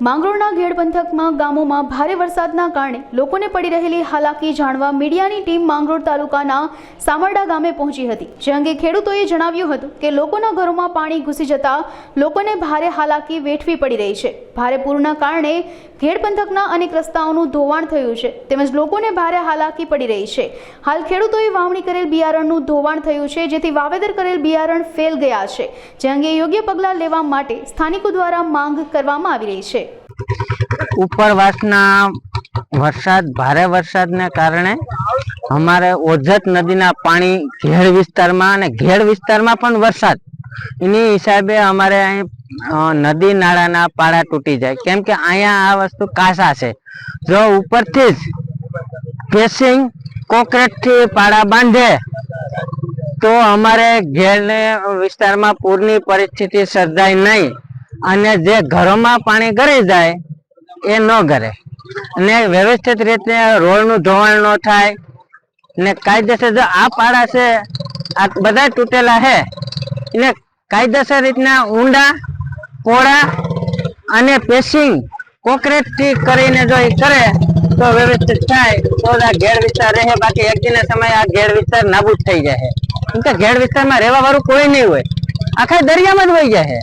માંગરોળના ઘેડ પંથકમાં ગામોમાં ભારે વરસાદના કારણે લોકોને પડી રહેલી હાલાકી જાણવા મીડિયાની ટીમ માંગરોળ તાલુકાના સામરડા ગામે પહોંચી હતી, જે અંગે ખેડૂતોએ જણાવ્યું હતું કે લોકોના ઘરોમાં પાણી ઘૂસી જતા લોકોને ભારે હાલાકી વેઠવી પડી રહી છે। ભારે પૂરના કારણે ઘેડ પંથકના અનેક રસ્તાઓનું ધોવાણ થયું છે, તેમજ લોકોને ભારે હાલાકી પડી રહી છે। હાલ ખેડૂતોએ વાવણી કરેલ બિયારણનું ધોવાણ થયું છે, જેથી વાવેતર કરેલ બિયારણ ફેલ ગયા છે, જે અંગે યોગ્ય પગલાં લેવા માટે સ્થાનિકો દ્વારા માંગ કરવામાં આવી રહી છે। ઉપરવાસના વરસાદ ભારે વરસાદને કારણે અમારે ઓજત નદીના પાણી ઘેડ વિસ્તારમાં અને ઘેડ વિસ્તારમાં પણ વરસાદ એની હિસાબે અમારે અહીં નદી નાળાના પાળા તૂટી જાય, કેમ કે અહીંયા આ વસ્તુ કાસા છે। જો ઉપરથી જ પેસિંગ કોન્ક્રીટથી પાળા બાંધે તો અમારે ઘેડ વિસ્તારમાં પૂરની પરિસ્થિતિ સર્જાય નહીં અને જે ઘરોમાં પાણી ગળી જાય એ ન ગળે અને વ્યવસ્થિત રીતે રોડનું ધોવાણ ન થાય ને કાયદેસર જો આ પાડા છે આ બધા તૂટેલા છે એને કાયદેસર રીતના ઊંડા પહોળા અને પેસિંગ કોન્ક્રીટ થી કરીને જો એ કરે તો વ્યવસ્થિત થાય તો આ ઘેડ વિસ્તાર રહે, બાકી એક દિનના સમયે આ ઘેડ વિસ્તાર નાબૂદ થઈ જાય, કેમ કે ઘેડ વિસ્તારમાં રહેવા વાળું કોઈ નહીં હોય, આખા દરિયામાં જ વહી જાય।